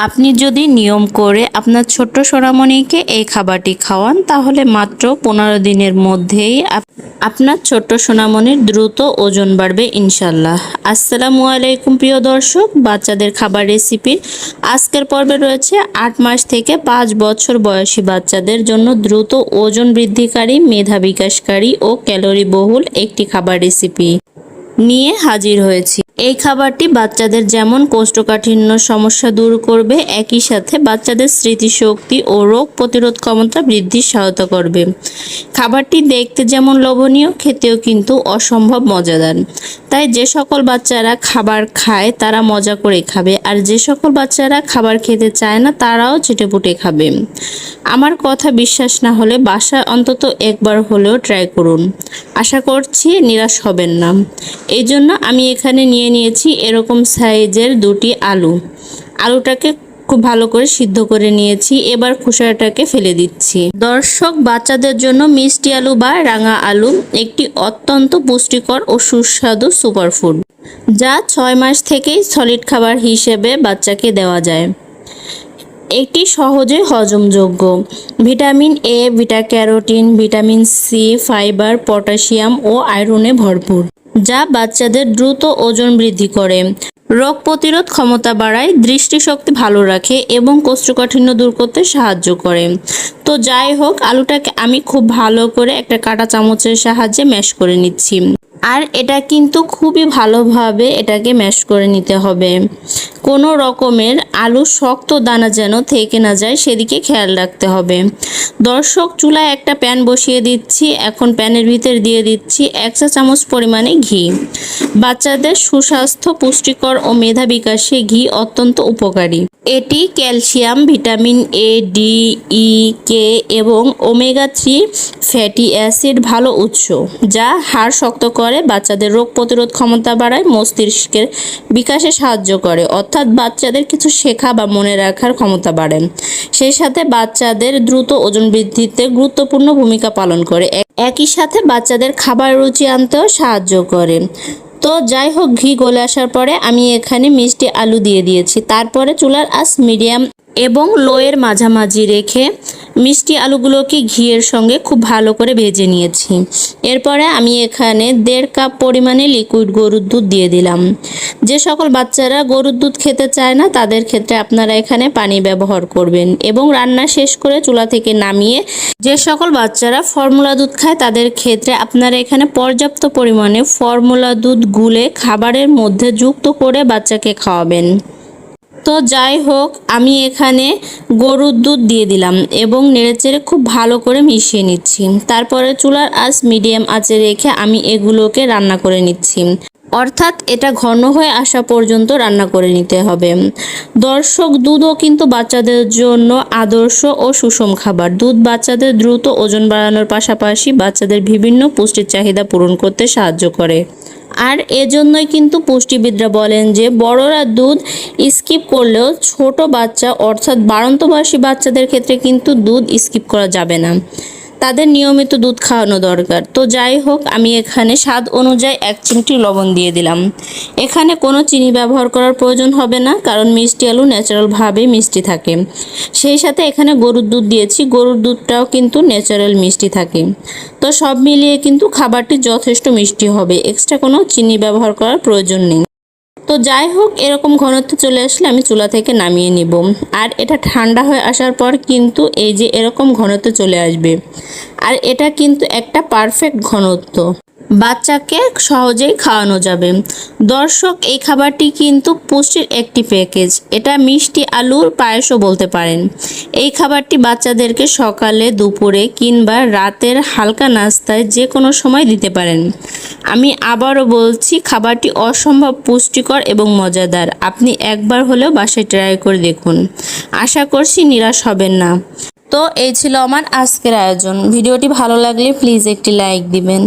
আপনি যদি নিয়ম করে আপনার ছোট্ট সোনামণিকে এই খাবারটি খাওয়ান তাহলে মাত্র 15 দিনের মধ্যেই আপনার ছোট্ট সোনামণির দ্রুত ওজন বাড়বে ইনশাল্লাহ। আসসালামু আলাইকুম প্রিয় দর্শক, বাচ্চাদের খাবার রেসিপির আজকের পর্বে রয়েছে 8 মাস থেকে 5 বছর বয়সী বাচ্চাদের জন্য দ্রুত ওজন বৃদ্ধিকারী, মেধা বিকাশকারী ও ক্যালোরি বহুল একটি খাবার রেসিপি নিয়ে হাজির হয়েছি। এই খাবারটি বাচ্চাদের যেমন কোষ্ঠকাঠিন্য সমস্যা দূর করবে, একই সাথে বাচ্চাদের স্মৃতিশক্তি ও রোগ প্রতিরোধ ক্ষমতা বৃদ্ধির সহায়তা করবে। খাবারটি দেখতে যেমন লোভনীয়, খেতেও কিন্তু অসম্ভব মজাদার। তাই যে সকল বাচ্চারা খাবার খায় তারা মজা করে খাবে, আর যে সকল বাচ্চারা খাবার খেতে চায় না তারাও চেটেপুটে খাবে। আমার কথা বিশ্বাস না হলে বাসায় অন্তত একবার হলেও ট্রাই করুন, আশা করছি নিরাশ হবেন না। এই জন্য আমি এখানে নিয়ে নিয়েছি এরকম সাইজের 2টি আলুটাকে খুব ভালো করে সিদ্ধ করে নিয়েছি। এবার খোসাটাকে ফেলে দিচ্ছি। দর্শক, বাচ্চাদের জন্য মিষ্টি আলু বা রাঙা আলু একটি অত্যন্ত পুষ্টিকর ও সুস্বাদু সুপারফুড, যা 6 মাস থেকেই সলিড খাবার হিসেবে বাচ্চাকে দেওয়া যায়। এটি সহজে হজমযোগ্য, vitamin A, beta carotene, vitamin C, fibre, potassium ও আয়রনে ভরপুর, যা বাচ্চাদের দ্রুত ওজন বৃদ্ধি করে, রোগ প্রতিরোধ ক্ষমতা বাড়ায়, দৃষ্টিশক্তি ভালো রাখে এবং কোষ্ঠকাঠিন্য দূর করতে সাহায্য করে। তো যাই হোক, আলুটাকে আমি খুব ভালো করে একটা কাঁটা চামচের সাহায্যে ম্যাশ করে নিচ্ছি। আর এটা কিন্তু খুবই ভালোভাবে এটাকে ম্যাশ করে নিতে হবে। কোনো রকমের আলু শক্ত দানা যেন থেকে না যায় সেদিকে খেয়াল রাখতে হবে। দর্শক, চুলায় একটা প্যান বসিয়ে দিচ্ছি। এখন প্যানের ভিতর দিয়ে দিচ্ছি 1 চা চামচ পরিমাণে ঘি। বাচ্চাদের সুস্বাস্থ্য, পুষ্টিকর ও মেধা বিকাশে ঘি অত্যন্ত উপকারী। এটি ক্যালসিয়াম, ভিটামিন এ, ডি, ই, কে এবং ওমেগা 3 ফ্যাটি অ্যাসিড ভালো উৎস, যা হাড় শক্ত করে, বাচ্চাদের রোগ প্রতিরোধ ক্ষমতা বাড়ায়, মস্তিষ্কের বিকাশে সাহায্য করে, অর্থাৎ বাচ্চাদের কিছু শেখা বা মনে রাখার ক্ষমতা বাড়ে। সেই সাথে বাচ্চাদের দ্রুত ওজন বৃদ্ধিতে গুরুত্বপূর্ণ ভূমিকা পালন করে, একই সাথে বাচ্চাদের খাবার রুচি আনতেও সাহায্য করে। তো যাই হোক, ঘি গলে আসার পরে আমি এখানে মিষ্টি আলু দিয়ে দিয়েছি। তারপরে চুলার আঁচ মিডিয়াম এবং লোয়ের মাঝামাঝি রেখে মিষ্টি আলুগুলোকে ঘিয়ের সঙ্গে খুব ভালো করে ভেজে নিয়েছি। এরপরে আমি এখানে 1.5 কাপ পরিমাণে লিকুইড গরুর দুধ দিয়ে দিলাম। যে সকল বাচ্চারা গরুর দুধ খেতে চায় না তাদের ক্ষেত্রে আপনারা এখানে পানি ব্যবহার করবেন, এবং রান্না শেষ করে চুলা থেকে নামিয়ে যে সকল বাচ্চারা ফর্মুলা দুধ খায় তাদের ক্ষেত্রে আপনারা এখানে পর্যাপ্ত পরিমাণে ফর্মুলা দুধ গুলে খাবারের মধ্যে যুক্ত করে বাচ্চাকে খাওয়াবেন। তো যাই হোক, আমি এখানে গরুর দুধ দিয়ে দিলাম এবং নেড়েচেড়ে খুব ভালো করে মিশিয়ে নিচ্ছি। তারপরে চুলার আঁচ মিডিয়াম আঁচে রেখে আমি এগুলোকে রান্না করে নিচ্ছি, অর্থাৎ এটা ঘন হয়ে আসা পর্যন্ত রান্না করে নিতে হবে। দর্শক, দুধও কিন্তু বাচ্চাদের জন্য আদর্শ ও সুষম খাবার। দুধ বাচ্চাদের দ্রুত ওজন বাড়ানোর পাশাপাশি বাচ্চাদের বিভিন্ন পুষ্টির চাহিদা পূরণ করতে সাহায্য করে। আর এজন্যই কিন্তু পুষ্টিবিদরা বলেন যে বড়রা দুধ স্কিপ করলেও ছোট বাচ্চা অর্থাৎ বাড়ন্ত বয়সী বাচ্চাদের ক্ষেত্রে কিন্তু দুধ স্কিপ করা যাবে না, তাদের নিয়মিত দুধ খাওয়ানো দরকার। তো যাই হোক, আমি এখানে স্বাদ অনুযায়ী 1 চিমটি লবণ দিয়ে দিলাম। এখানে কোনো চিনি ব্যবহার করার প্রয়োজন হবে না, কারণ মিষ্টি আলু ন্যাচারালভাবেই মিষ্টি থাকে। সেই সাথে এখানে গরুর দুধ দিয়েছি, গরুর দুধটাও কিন্তু ন্যাচারাল মিষ্টি থাকে। তো সব মিলিয়ে কিন্তু খাবারটি যথেষ্ট মিষ্টি হবে, এক্সট্রা কোনো চিনি ব্যবহার করার প্রয়োজন নেই। তো যাই হোক, এরকম ঘনত্ব চলে আসলে আমি চুলা থেকে নামিয়ে নিব। আর এটা ঠান্ডা হয়ে আসার পর কিন্তু এই যে এরকম ঘনত্ব চলে আসবে, আর এটা কিন্তু একটা পারফেক্ট ঘনত্ব, বাচ্চাকে সহজেই খাওয়ানো যাবে। দর্শক, এই খাবারটি কিন্তু পুষ্টির একটি প্যাকেজ। এটা মিষ্টি আলুর পায়েসও বলতে পারেন। এই খাবারটি বাচ্চাদেরকে সকালে, দুপুরে কিংবা রাতের হালকা নাস্তায় যে কোনো সময় দিতে পারেন। আমি আবারও বলছি, খাবারটি অসম্ভব পুষ্টিকর এবং মজাদার। আপনি একবার হলেও বাসায় ট্রাই করে দেখুন, আশা করছি নিরাশ হবেন না। তো এই ছিল আমার আজকের আয়োজন। ভিডিওটি ভালো লাগলে প্লিজ একটি লাইক দিবেন।